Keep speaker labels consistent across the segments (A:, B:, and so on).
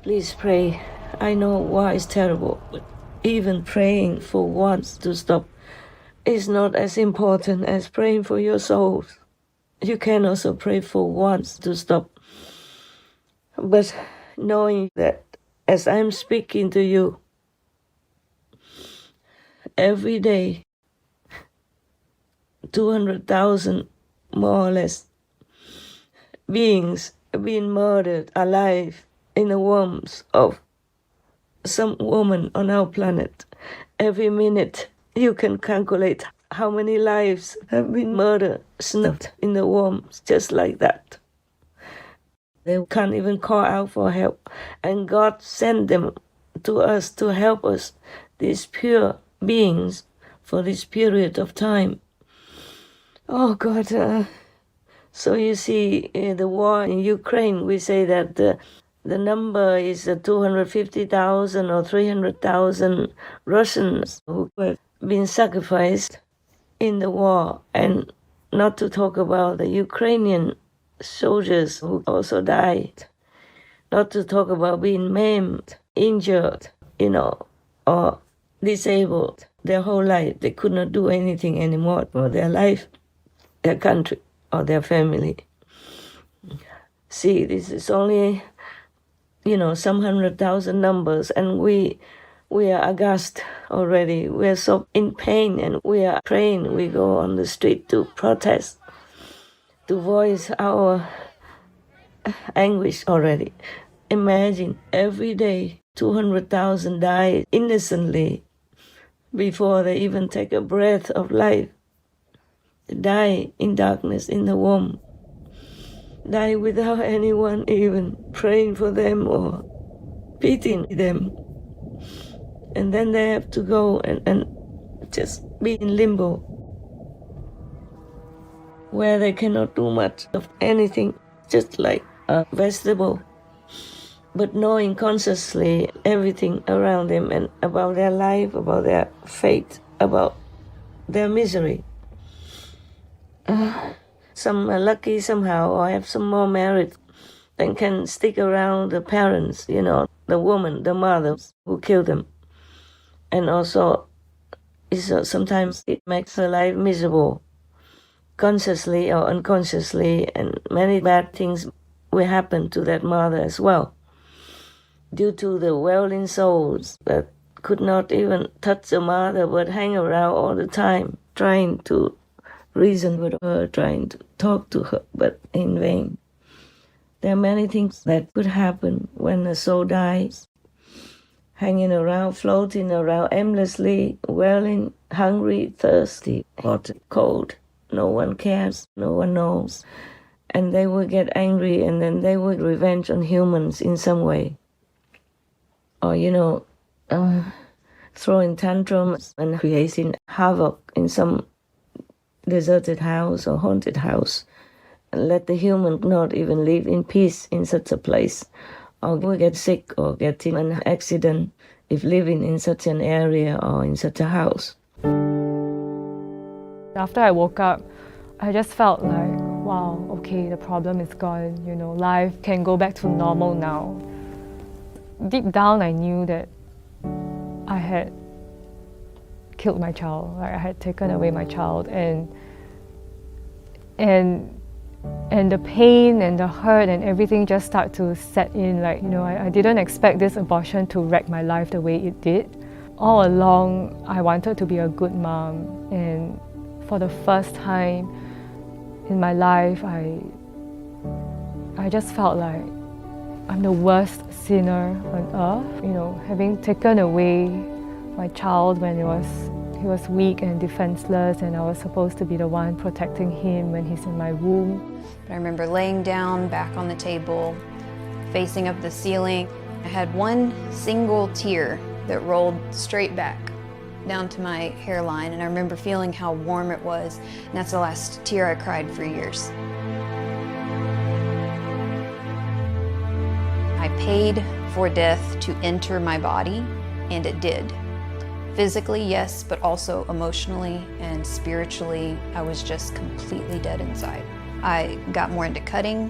A: Please pray. I know war is terrible, but even praying for wars to stop is not as important as praying for your souls. You can also pray for wars to stop. But knowing that as I'm speaking to you, every day, 200,000 more or less beings being murdered alive in the wombs of some woman on our planet. Every minute you can calculate how many lives have been murdered, snuffed in the wombs, just like that. They can't even call out for help. And God sent them to us to help us, these pure beings, for this period of time. Oh God, so you see, the war in Ukraine, we say that the number is 250,000 or 300,000 Russians who have been sacrificed in the war, and not to talk about the Ukrainian soldiers who also died, not to talk about being maimed, injured, or disabled their whole life. They could not do anything anymore for their life, their country, or their family. See, this is only, some 100,000 numbers, and we are aghast already. We are so in pain, and we are praying. We go on the street to protest, to voice our anguish already. Imagine every day 200,000 die innocently before they even take a breath of life. They die in darkness in the womb. Die without anyone even praying for them or pitying them. And then they have to go and just be in limbo, where they cannot do much of anything, just like a vegetable, but knowing consciously everything around them and about their life, about their fate, about their misery. Some are lucky somehow, or have some more merit, and can stick around the parents, the woman, the mother who killed them. And also, sometimes it makes her life miserable, consciously or unconsciously, and many bad things will happen to that mother as well, due to the wailing souls that could not even touch the mother but hang around all the time, trying to reason with her, trying to talk to her, but in vain. There are many things that could happen when a soul dies, hanging around, floating around aimlessly, wailing, hungry, thirsty, hot, cold. No one cares, no one knows. And they will get angry, and then they will revenge on humans in some way. Or, throwing tantrums and creating havoc in some deserted house or haunted house, and let the human not even live in peace in such a place, or will get sick or get in an accident if living in such an area or in such a house.
B: After I woke up, I just felt like, wow, okay, the problem is gone, life can go back to normal now. Deep down, I knew that I had killed my child, I had taken away my child, and the pain and the hurt and everything just started to set in. I didn't expect this abortion to wreck my life the way it did. All along, I wanted to be a good mom, and for the first time in my life, I just felt like I'm the worst sinner on earth. Having taken away my child when he was weak and defenseless, and I was supposed to be the one protecting him when he's in my womb.
C: I remember laying down back on the table, facing up the ceiling. I had one single tear that rolled straight back down to my hairline, and I remember feeling how warm it was, and that's the last tear I cried for years. I paid for death to enter my body, and it did. Physically, yes, but also emotionally and spiritually, I was just completely dead inside. I got more into cutting,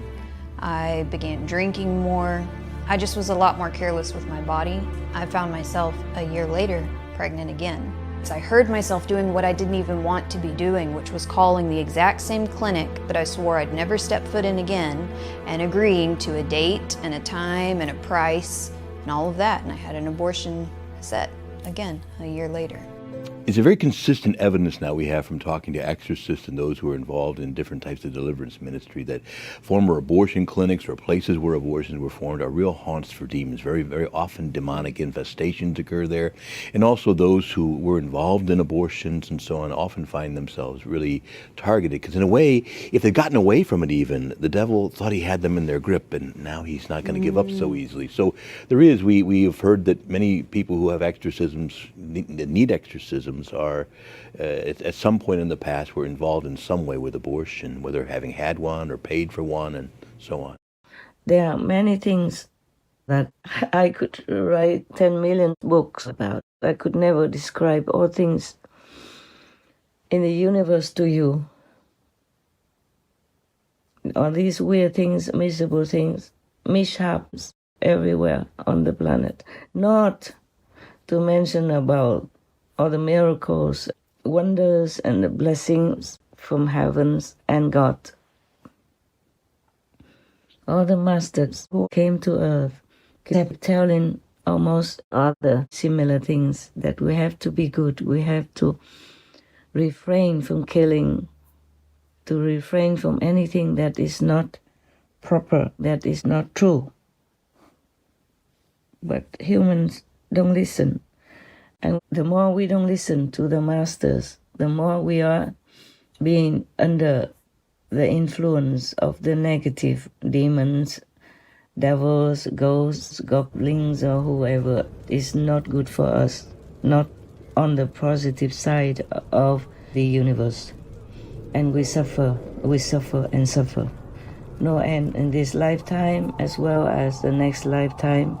C: I began drinking more, I just was a lot more careless with my body. I found myself a year later pregnant again. I heard myself doing what I didn't even want to be doing, which was calling the exact same clinic that I swore I'd never step foot in again, and agreeing to a date and a time and a price and all of that. And I had an abortion set again a year later.
D: It's a very consistent evidence now we have from talking to exorcists and those who are involved in different types of deliverance ministry that former abortion clinics or places where abortions were formed are real haunts for demons. Very, very often demonic infestations occur there. And also those who were involved in abortions and so on often find themselves really targeted. Because in a way, if they'd gotten away from it even, the devil thought he had them in their grip and now he's not going to give up so easily. So there is, we have heard that many people who have exorcisms, that need exorcisms, are at some point in the past were involved in some way with abortion, whether having had one or paid for one and so on.
A: There are many things that I could write 10 million books about. I could never describe all things in the universe to you. All these weird things, miserable things, mishaps everywhere on the planet. Not to mention about all the miracles, wonders, and the blessings from heavens and God. All the masters who came to earth kept telling almost other similar things, that we have to be good, we have to refrain from killing, to refrain from anything that is not proper, that is not true. But humans don't listen. And the more we don't listen to the masters, the more we are being under the influence of the negative demons, devils, ghosts, goblins, or whoever is not good for us, not on the positive side of the universe. And we suffer and suffer. No end in this lifetime as well as the next lifetime,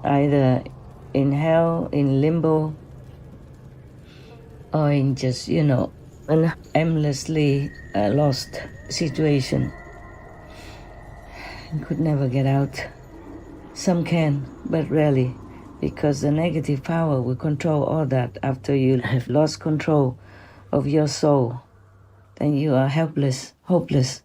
A: either in hell, in limbo, or in just, an aimlessly lost situation. You could never get out. Some can, but rarely, because the negative power will control all that. After you have lost control of your soul, then you are helpless, hopeless.